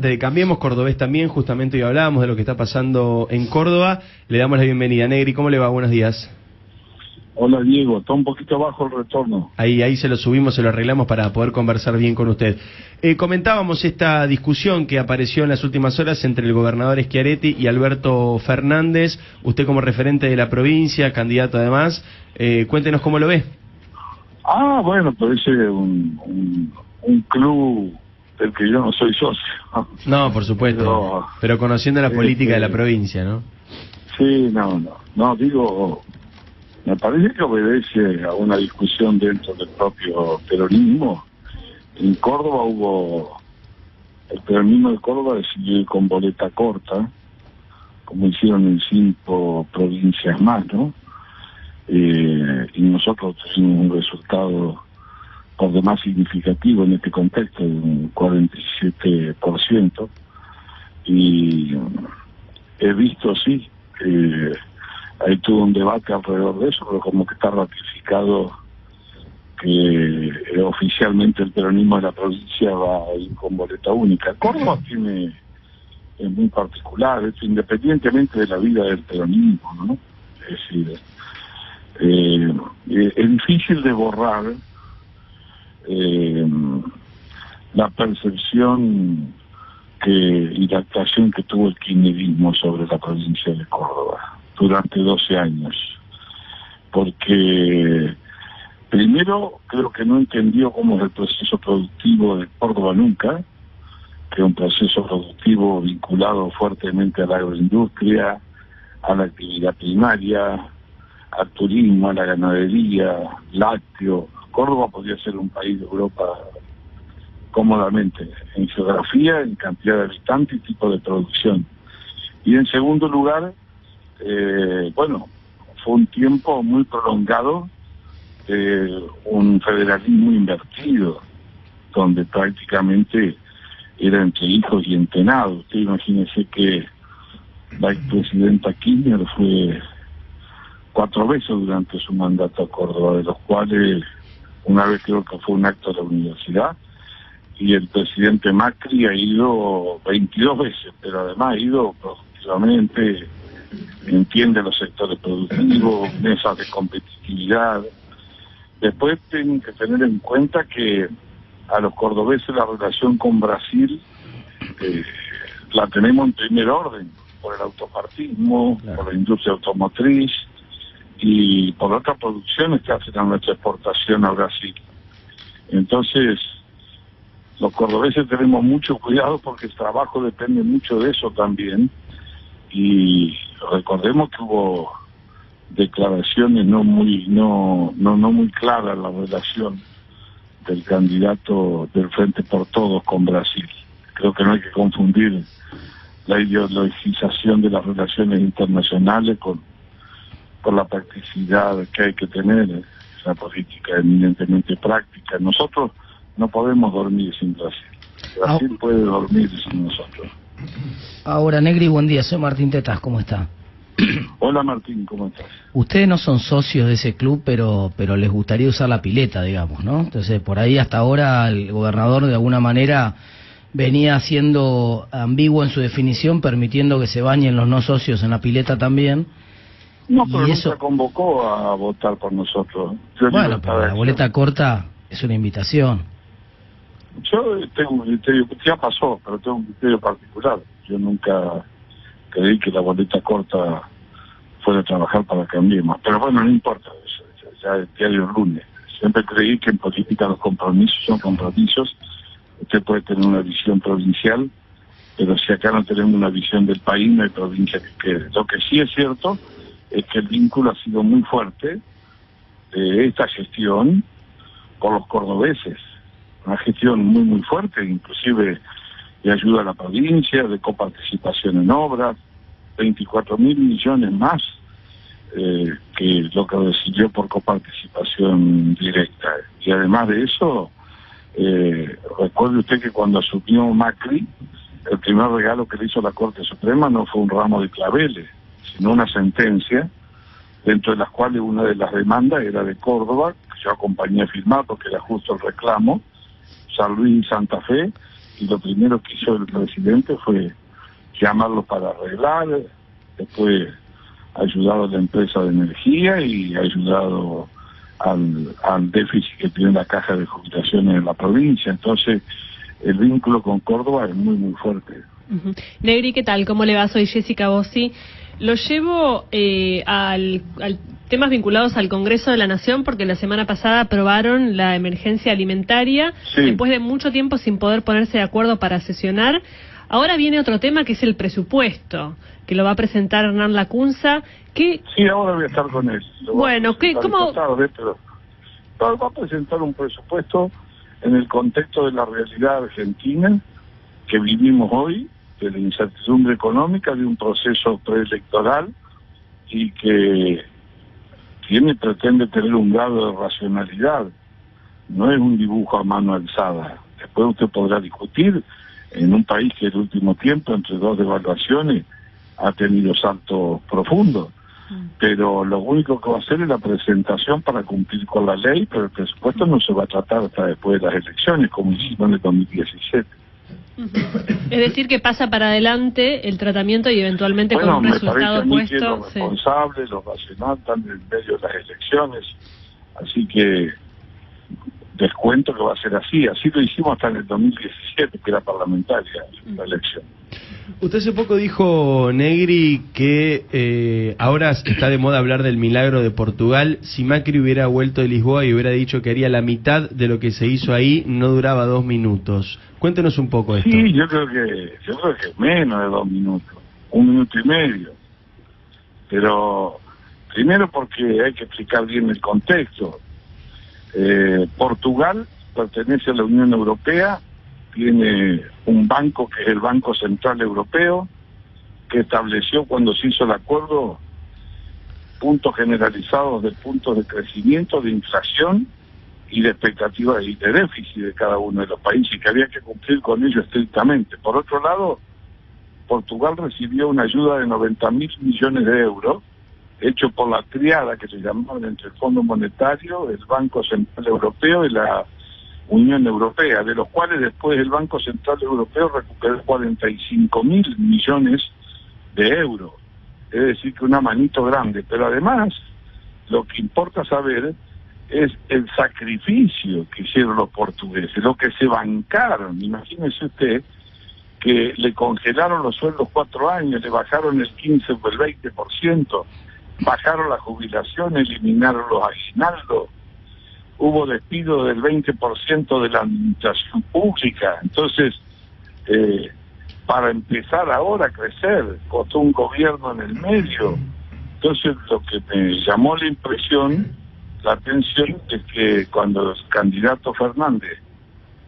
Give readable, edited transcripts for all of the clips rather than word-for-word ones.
representante de Cambiemos, cordobés también, justamente hoy hablábamos de lo que está pasando en Córdoba. Le damos la bienvenida. Negri, ¿cómo le va? Buenos días. Hola Diego, está un poquito bajo el retorno. Ahí se lo subimos, se lo arreglamos para poder conversar bien con usted. Comentábamos esta discusión que apareció en las últimas horas entre el gobernador Schiaretti y Alberto Fernández. Usted como referente de la provincia, candidato además, cuéntenos cómo lo ve. Bueno, parece un club del que yo no soy socio. No, por supuesto, pero conociendo la política de la provincia, ¿no? Sí, no, digo, me parece que obedece a una discusión dentro del propio peronismo. En Córdoba el peronismo de Córdoba decidió ir con boleta corta, como hicieron en 5 provincias más, ¿no? Y nosotros tuvimos un resultado por demás significativo en este contexto, de un 47%, y he visto, sí, ahí tuvo un debate alrededor de eso, pero como que está ratificado que oficialmente el peronismo de la provincia va a ir con boleta única. Córdoba es muy particular, es independientemente de la vida del peronismo, ¿no? Es decir, es difícil de borrar la percepción y la actuación que tuvo el kirchnerismo sobre la provincia de Córdoba durante 12 años, porque primero creo que no entendió cómo es el proceso productivo de Córdoba nunca, que es un proceso productivo vinculado fuertemente a la agroindustria, a la actividad primaria, al turismo, a la ganadería, lácteo. Córdoba podría ser un país de Europa cómodamente, en geografía, en cantidad de habitantes y tipo de producción. Y en segundo lugar, fue un tiempo muy prolongado de un federalismo invertido, donde prácticamente era entre hijos y entenados. Usted imagínese que la expresidenta Kirchner fue 4 veces durante su mandato a Córdoba, de los cuales una vez creo que fue un acto de la universidad, y el presidente Macri ha ido 22 veces, pero además ha ido productivamente, entiende los sectores productivos, mesas de competitividad. Después tienen que tener en cuenta que a los cordobeses la relación con Brasil la tenemos en primer orden, por el autopartismo, claro, por la industria automotriz y por otras producciones que hacen a nuestra exportación a Brasil. Entonces, los cordobeses tenemos mucho cuidado porque el trabajo depende mucho de eso también, y recordemos que hubo declaraciones no muy claras en la relación del candidato del Frente por Todos con Brasil. Creo que no hay que confundir la ideologización de las relaciones internacionales con la practicidad que hay que tener, la política eminentemente práctica. Nosotros no podemos dormir sin Brasil. Brasil puede dormir sin nosotros. Ahora, Negri, buen día. Soy Martín Tetaz, ¿cómo está? Hola Martín, ¿cómo estás? Ustedes no son socios de ese club, pero les gustaría usar la pileta, digamos, ¿no? Entonces, por ahí hasta ahora el gobernador de alguna manera venía siendo ambiguo en su definición, permitiendo que se bañen los no socios en la pileta también. No, pero nunca convocó a votar por nosotros. Bueno, pero la boleta corta es una invitación. Yo tengo un criterio, ya pasó, pero tengo un criterio particular. Yo nunca creí que la boleta corta fuera a trabajar para Cambiemos. Pero bueno, no importa, ya el diario lunes. Siempre creí que en política los compromisos son compromisos. Usted puede tener una visión provincial, pero si acá no tenemos una visión del país, no hay provincia que quede. Lo que sí es cierto es que el vínculo ha sido muy fuerte de esta gestión con los cordobeses. Una gestión muy fuerte, inclusive de ayuda a la provincia, de coparticipación en obras, 24.000 millones más que lo que recibió por coparticipación directa. Y además de eso, recuerde usted que cuando asumió Macri, el primer regalo que le hizo la Corte Suprema no fue un ramo de claveles, sino una sentencia, dentro de las cuales una de las demandas era de Córdoba, que yo acompañé a firmar porque era justo el reclamo, San Luis y Santa Fe, y lo primero que hizo el presidente fue llamarlo para arreglar, después ha ayudado a la empresa de energía y ha ayudado al déficit que tiene la caja de jubilaciones en la provincia. Entonces, el vínculo con Córdoba es muy, muy fuerte. Negri, ¿qué tal? ¿Cómo le va? Soy Jessica Bossi. Lo llevo al temas vinculados al Congreso de la Nación porque la semana pasada aprobaron la emergencia alimentaria, después de mucho tiempo sin poder ponerse de acuerdo para sesionar. Ahora viene otro tema que es el presupuesto, que lo va a presentar Hernán Lacunza. Sí, ahora voy a estar con él. Bueno, ¿cómo? Pero va a presentar un presupuesto en el contexto de la realidad argentina que vivimos hoy, de la incertidumbre económica, de un proceso preelectoral y que pretende tener un grado de racionalidad. No es un dibujo a mano alzada. Después usted podrá discutir en un país que en el último tiempo, entre dos devaluaciones, ha tenido saltos profundos. Pero lo único que va a hacer es la presentación para cumplir con la ley, pero el presupuesto no se va a tratar hasta después de las elecciones, como hicimos en el 2017. Es decir, que pasa para adelante el tratamiento y eventualmente con un resultado puesto. Lo responsable, lo racional, están en medio de las elecciones, así que descuento que va a ser así. Así lo hicimos hasta en el 2017, que era parlamentaria la elección. Usted hace poco dijo, Negri, que ahora está de moda hablar del milagro de Portugal. Si Macri hubiera vuelto de Lisboa y hubiera dicho que haría la mitad de lo que se hizo ahí, no duraba 2 minutos. Cuéntenos un poco esto. Sí, yo creo que menos de 2 minutos, 1 minuto y medio. Pero primero porque hay que explicar bien el contexto. Portugal pertenece a la Unión Europea, tiene un banco que es el Banco Central Europeo, que estableció cuando se hizo el acuerdo puntos generalizados de puntos de crecimiento, de inflación y de expectativas y de déficit de cada uno de los países, que había que cumplir con ello estrictamente. Por otro lado, Portugal recibió una ayuda de 90.000 millones de euros, hecho por la triada que se llamaban entre el Fondo Monetario, el Banco Central Europeo y la Unión Europea, de los cuales después el Banco Central Europeo recuperó 45.000 millones de euros. Es decir, que una manito grande. Pero además, lo que importa saber es el sacrificio que hicieron los portugueses, lo que se bancaron. Imagínese usted que le congelaron los sueldos 4 años, le bajaron el 15 o el 20%, bajaron la jubilación, eliminaron los aguinaldos, hubo despido del 20% de la administración pública. Entonces, para empezar ahora a crecer, costó un gobierno en el medio. Entonces, lo que me llamó la atención, es que cuando el candidato Fernández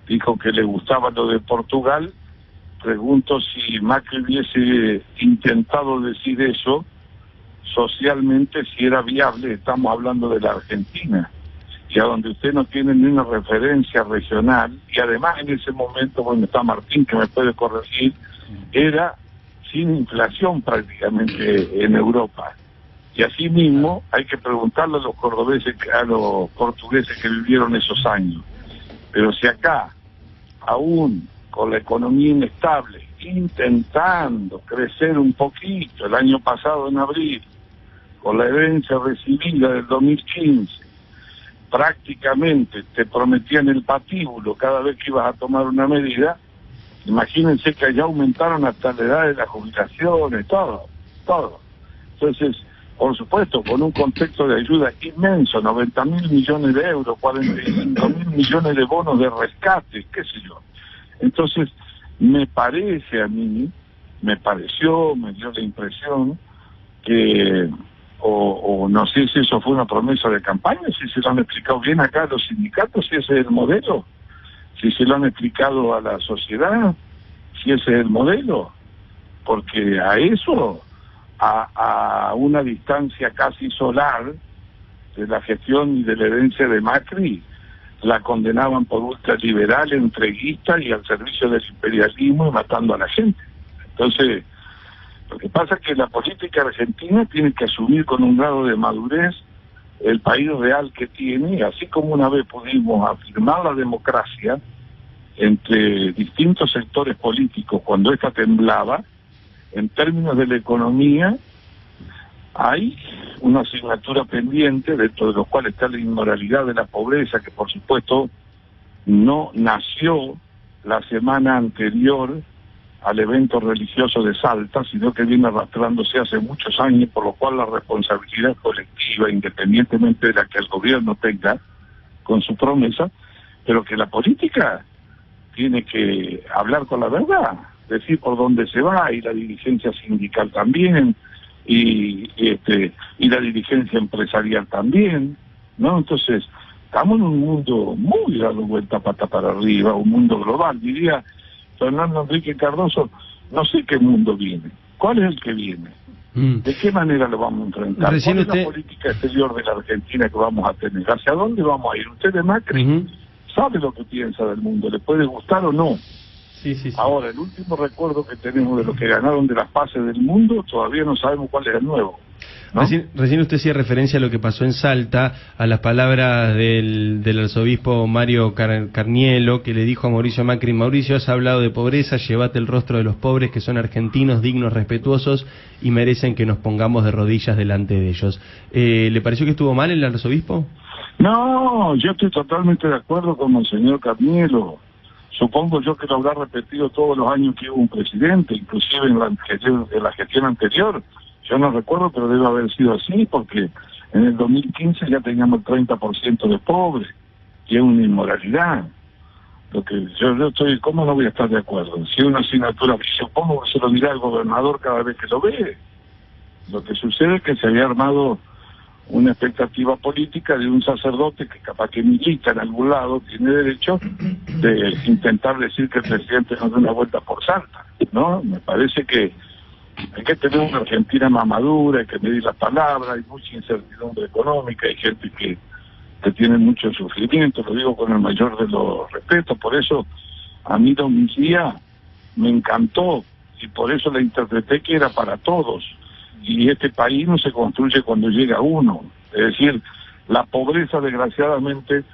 dijo que le gustaba lo de Portugal, pregunto si Macri hubiese intentado decir eso socialmente, si era viable. Estamos hablando de la Argentina, y a donde usted no tiene ni una referencia regional, y además en ese momento, bueno, está Martín que me puede corregir, era sin inflación prácticamente en Europa. Y así mismo hay que preguntarle a los cordobeses, a los portugueses que vivieron esos años. Pero si acá, aún con la economía inestable, intentando crecer un poquito, el año pasado en abril, con la herencia recibida del 2015, prácticamente te prometían el patíbulo cada vez que ibas a tomar una medida. Imagínense que allá aumentaron hasta la edad de las jubilaciones, todo. Entonces, por supuesto, con un contexto de ayuda inmenso, 90.000 millones de euros, 45.000 millones de bonos de rescate, qué sé yo. Entonces, me dio la impresión que, o no sé si eso fue una promesa de campaña, si se lo han explicado bien acá a los sindicatos, si ese es el modelo, si se lo han explicado a la sociedad, si ese es el modelo, porque a eso, a una distancia casi solar de la gestión y de la herencia de Macri, la condenaban por ultraliberal, entreguista y al servicio del imperialismo y matando a la gente. Entonces, lo que pasa es que la política argentina tiene que asumir con un grado de madurez el país real que tiene, así como una vez pudimos afirmar la democracia entre distintos sectores políticos cuando esta temblaba, en términos de la economía, hay una asignatura pendiente, dentro de los cuales está la inmoralidad de la pobreza, que por supuesto no nació la semana anterior al evento religioso de Salta, sino que viene arrastrándose hace muchos años, por lo cual la responsabilidad colectiva, independientemente de la que el gobierno tenga con su promesa, pero que la política tiene que hablar con la verdad, decir por dónde se va, y la dirigencia sindical también, y la dirigencia empresarial también, ¿no? Entonces, estamos en un mundo muy dado vuelta pata para arriba, un mundo global, diría Fernando Enrique Cardoso. No sé qué mundo viene, cuál es el que viene, de qué manera lo vamos a enfrentar, cuál es la política exterior de la Argentina que vamos a tener, hacia dónde vamos a ir. Usted de Macri sabe lo que piensa del mundo, le puede gustar o no. Sí. Ahora, el último recuerdo que tenemos de los que ganaron de las paces del mundo, todavía no sabemos cuál es el nuevo, ¿no? Recién usted hacía referencia a lo que pasó en Salta, a las palabras del arzobispo Mario Carnielo, que le dijo a Mauricio Macri: Mauricio, has hablado de pobreza, llévate el rostro de los pobres, que son argentinos, dignos, respetuosos, y merecen que nos pongamos de rodillas delante de ellos. ¿Le pareció que estuvo mal el arzobispo? No, yo estoy totalmente de acuerdo con el señor Carnielo. Supongo yo que lo habrá repetido todos los años que hubo un presidente, inclusive en la gestión anterior. Yo no recuerdo, pero debe haber sido así, porque en el 2015 ya teníamos el 30% de pobres, y es una inmoralidad. Lo que yo estoy, ¿cómo no voy a estar de acuerdo? Si es una asignatura, supongo que se lo dirá el gobernador cada vez que lo ve. Lo que sucede es que se había armado una expectativa política de un sacerdote que capaz que milita en algún lado, tiene derecho de intentar decir que el presidente no dé una vuelta por Salta, ¿no? Me parece que hay que tener una Argentina más madura, hay que medir las palabras, hay mucha incertidumbre económica, hay gente que tiene mucho sufrimiento, lo digo con el mayor de los respetos. Por eso a mí Don Mejía me encantó, y por eso la interpreté que era para todos. Y este país no se construye cuando llega uno. Es decir, la pobreza desgraciadamente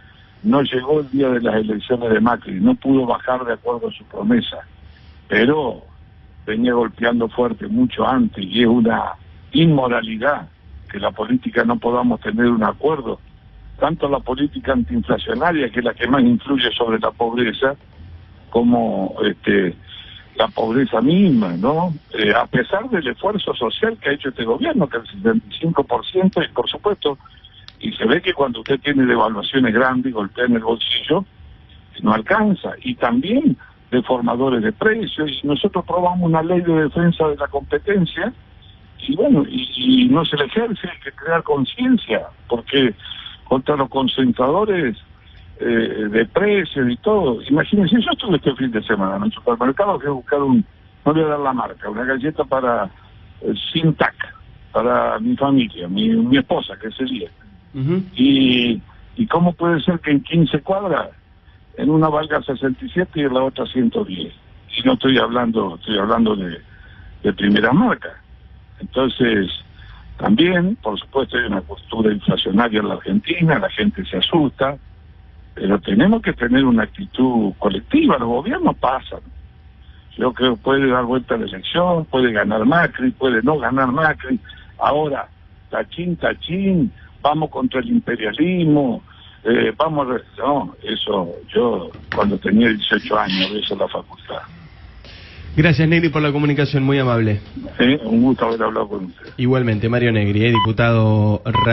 no llegó el día de las elecciones de Macri, no pudo bajar de acuerdo a su promesa, pero venía golpeando fuerte mucho antes, y es una inmoralidad que la política no podamos tener un acuerdo, tanto la política antiinflacionaria, que es la que más influye sobre la pobreza, como la pobreza misma, ¿no? A pesar del esfuerzo social que ha hecho este gobierno, que el 75%, y por supuesto, y se ve que cuando usted tiene devaluaciones grandes y golpea en el bolsillo, no alcanza, y también de formadores de precios, y nosotros aprobamos una ley de defensa de la competencia, y bueno, y no se le ejerce, hay que crear conciencia, porque contra los concentradores de precios y todo. Imagínense, yo estuve este fin de semana en el supermercado, fui a buscar no voy a dar la marca, una galleta para sin TAC, para mi familia, mi esposa, que sería. Y cómo puede ser que en 15 cuadras, en una valga 67 y en la otra 110. Y no estoy hablando de primera marca. Entonces, también, por supuesto, hay una cultura inflacionaria en la Argentina, la gente se asusta, pero tenemos que tener una actitud colectiva. Los gobiernos pasan. Yo creo que puede dar vuelta a la elección, puede ganar Macri, puede no ganar Macri. Ahora, tachín, vamos contra el imperialismo, no, eso, yo cuando tenía 18 años, eso es la facultad. Gracias, Negri, por la comunicación, muy amable. Un gusto haber hablado con usted. Igualmente, Mario Negri, diputado